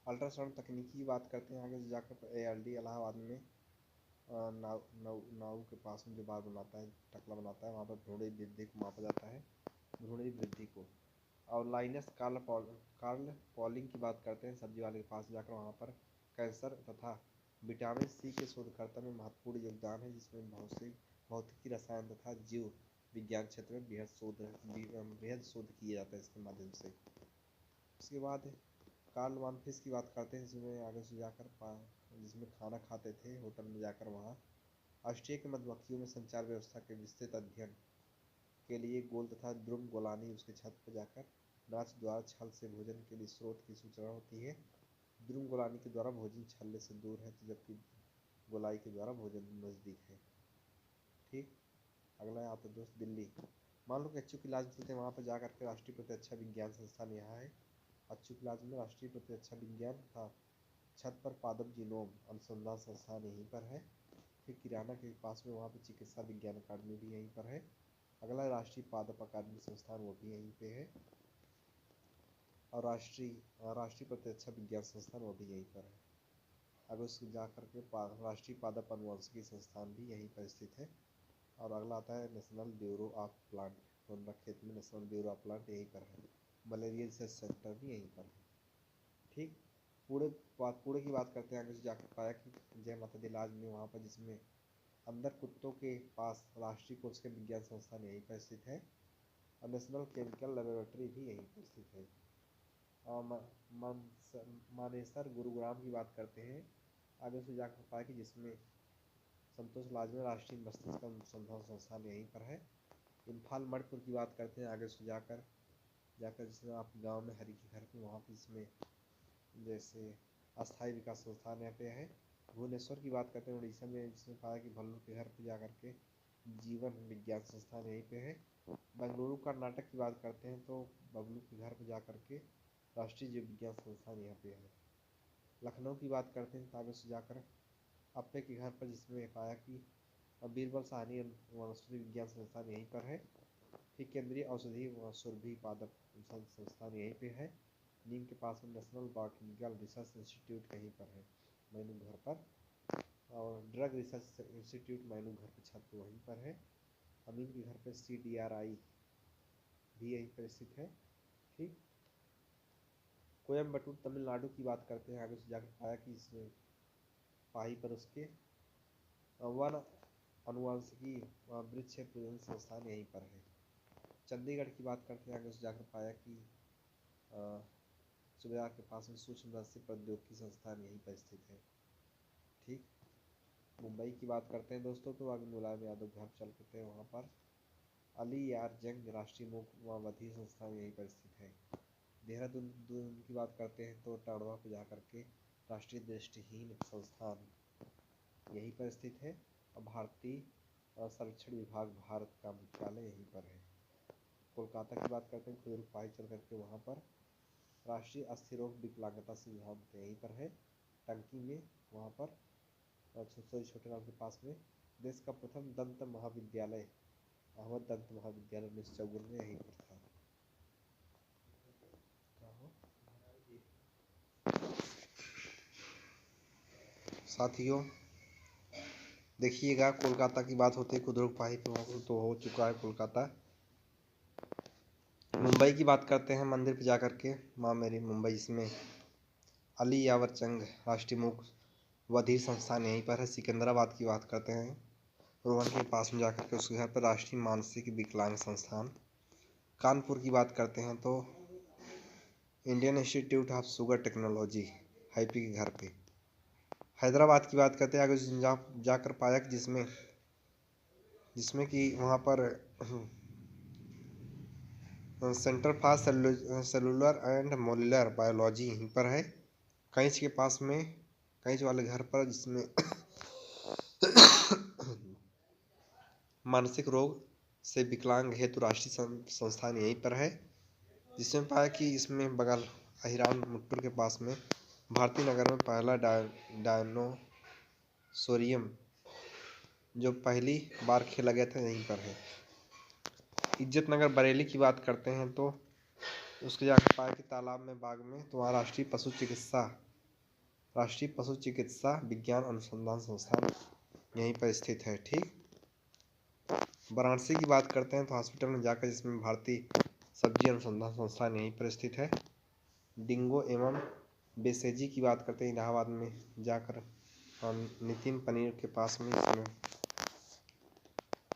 Ultrasound तकनीकी की बात करते हैं आगे से जाकर ALD इलाहाबाद में नाऊ के पास में जो बार बनाता है, टकला बनाता है, वहाँ पर भ्रूण वृद्धि को मापा जाता है, भ्रूण वृद्धि को। और लाइनस कार्ल पॉलिंग की बात करते हैं, सब्जी वाले के पास जाकर वहाँ पर कैंसर तथा विटामिन C के शोधकर्ता में महत्वपूर्ण योगदान है, जिसमें भौतिकी, रसायन तथा जीव विज्ञान क्षेत्र में बेहद शोध किए जाते हैं इसके माध्यम से। उसके बाद कार्ल वानफिस की बात करते हैं, जिसमें आगे से जाकर जिसमें खाना खाते थे होटल में जाकर, वहाँ ऑस्ट्रिया के मधुमक्खियों में संचार व्यवस्था के विस्तृत अध्ययन के लिए गोल तथा द्रुम गोलानी उसके छत पर जाकर नाच द्वारा छल से भोजन के लिए स्रोत की सूचना होती है। द्रुम गोलानी के द्वारा भोजन छलने से दूर है, तो जबकि गोलाई के द्वारा भोजन नज़दीक है। ठीक, अगला आता है दोस्त दिल्ली। मान लो कि अच्छू के इलाज चलते हैं, वहाँ पर जाकर के राष्ट्रीय प्रतिरक्षा विज्ञान संस्थान यहाँ है। अच्छू के इलाज में राष्ट्रीय प्रतिरक्षा विज्ञान था। छत पर पादप जीनोम अनुसंधान संस्थान यहीं पर है। फिर किराना के पास में वहाँ पे चिकित्सा विज्ञान अकादमी भी यहीं पर है। अगला राष्ट्रीय पादप अकादमी संस्थान, वो भी यहीं पे है। और राष्ट्रीय प्रतिरक्षा विज्ञान संस्थान, वो भी यहीं पर है। अगर उसको जा करके राष्ट्रीय पादप अनुवंशिकी संस्थान भी यहीं पर स्थित है। और अगला आता है नेशनल ब्यूरो ऑफ प्लांट, खेत में नेशनल ब्यूरो ऑफ प्लांट यहीं पर है। मलेरिया रिसर्च सेंटर भी यहीं पर है। ठीक, पूरे की बात करते हैं। आगे से जाकर पाया कि जय माता दी इलाज में वहाँ पर, जिसमें अंदर कुत्तों के पास राष्ट्रीय कोशिका विज्ञान संस्थान यहीं पर स्थित है। और नेशनल केमिकल लेबोरेटरी भी यहीं पर स्थित है। और मानेसर गुरुग्राम की बात करते हैं, आगे से जाकर पाया कि जिसमें संतोष लाज में राष्ट्रीय मस्तिष्क अनुसंधान संस्थान यहीं पर है। इम्फाल मणिपुर की बात करते हैं, आगे से जाकर जिसमें आप गांव में हरी के घर पे, वहाँ पे इसमें जैसे अस्थायी विकास संस्थान यहाँ पे है। भुवनेश्वर की बात करते हैं उड़ीसा में, जिसमें पाया कि भल्लू के घर पे जाकर के जीवन विज्ञान संस्थान यहीं पे है। बेंगलुरु कर्नाटक की बात करते हैं, तो बबलू के घर पे जाकर के राष्ट्रीय जीव विज्ञान संस्थान यहाँ पे है। लखनऊ की बात करते हैं, तो आगे से जाकर अप्पे के घर पर, जिसमें पाया कि बीरबल साहनी वनस्पति विज्ञान संस्थान यहीं पर है। फिर केंद्रीय औषधि व सुरभि पादप संस्थान यहीं पे है। नीम के पास में नेशनल बॉटनिकल रिसर्च इंस्टीट्यूट यहीं पर है मैनू घर पर। और ड्रग रिसर्च इंस्टीट्यूट मैनू घर पे छत वहीं पर है। अमीन के घर पे CDRI भी यहीं पर स्थित है। ठीक, कोयम्बटूर तमिलनाडु की बात करते हैं, आगे से जाकर पाया कि इसमें पाही पर उसके वन अनुवांशिकी वृक्ष प्रजनन संस्थान यहीं पर है। चंडीगढ़ की बात करते हैं, आगे से जाकर पाया कि सुबह के पास में सूक्ष्मदर्शी प्रौद्योगिकी संस्थान यहीं पर स्थित है। ठीक, मुंबई की बात करते हैं दोस्तों, तो आगे मुलायम यादव घर चल करते हैं, वहाँ पर अली यार जंग राष्ट्रीय मूक व बधिर संस्थान यहीं पर स्थित है। देहरादून की बात करते हैं, तो टाड़वा पे जाकर के राष्ट्रीय दृष्टिहीन संस्थान यहीं पर स्थित है। और भारतीय सर्वेक्षण विभाग भारत का मुख्यालय यहीं पर है। कोलकाता की बात करते हैं, खुदरुपाही चल करके वहाँ पर राष्ट्रीय अस्थिरोग विकलांगता सिद्धांत यहीं पर है। टंकी में वहाँ पर छोटे गाँव के पास में देश का प्रथम दंत महाविद्यालय अहमद दंत महाविद्यालय 1954 में यहीं पर था। साथियों देखिएगा, कोलकाता की बात होती है, खुदरुपाही पे तो हो चुका है कोलकाता। मुंबई की बात करते हैं, मंदिर पे जाकर के माँ मेरी मुंबई, इसमें अली यावर जंग राष्ट्रीय मूक बधिर संस्थान यहीं पर है। सिकंदराबाद की बात करते हैं, रोहन के पास में जाकर के उसके घर पर राष्ट्रीय मानसिक विकलांग संस्थान। कानपुर की बात करते हैं, तो Indian institute of sugar technology happy के घर पे। हैदराबाद की बात करते हैं, आगे जाकर पाया कि जिसमें कि वहाँ पर centre for cellular and molecular biology यहीं पर है। कैंच के पास में, कैंच वाले घर पर, जिसमें मानसिक रोग से विकलांग हेतु राष्ट्रीय संस्थान यहीं पर है। जिसमें पाया कि इसमें बगल अहिरान मुट्टुर के पास में भारती नगर में पहला डायनोसोरियम जो पहली बार खेला गया था यहीं पर है। इज्जत नगर बरेली की बात करते हैं, तो उसके जाकर पाया कि तालाब में बाग में, तो वहाँ राष्ट्रीय पशु चिकित्सा राष्ट्रीय पशु चिकित्सा विज्ञान अनुसंधान संस्थान यहीं पर स्थित है। ठीक, वाराणसी की बात करते हैं तो हॉस्पिटल में जाकर, जिसमें भारतीय सब्जी अनुसंधान संस्थान यहीं पर स्थित है। डिंगो एवं बेसेजी की बात करते हैं इलाहाबाद में जाकर, हम नितिन पनीर के पास में, इसमें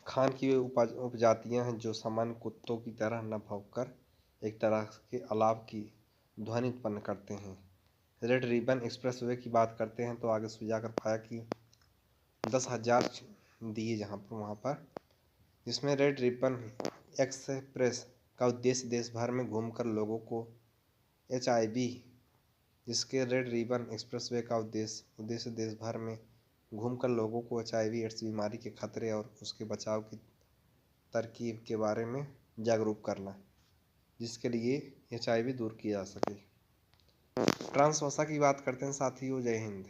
खान की उपजातियां हैं जो सामान्य कुत्तों की तरह न भौंककर एक तरह के अलाव की ध्वनि उत्पन्न करते हैं। रेड रिबन एक्सप्रेसवे की बात करते हैं तो आगे सुझाकर पाया कि 10,000 दिए जहाँ पर वहाँ पर, जिसमें रेड रिबन एक्सप्रेस का उद्देश्य देश भर में घूमकर लोगों को HIV, जिसके रेड रिबन एक्सप्रेसवे का उद्देश्य देश भर में घूमकर लोगों को HIV एड्स बीमारी के खतरे और उसके बचाव की तरकीब के बारे में जागरूक करना, जिसके लिए HIV दूर किया जा सके। ट्रांस भाषा की बात करते हैं साथियों। जय हिंद।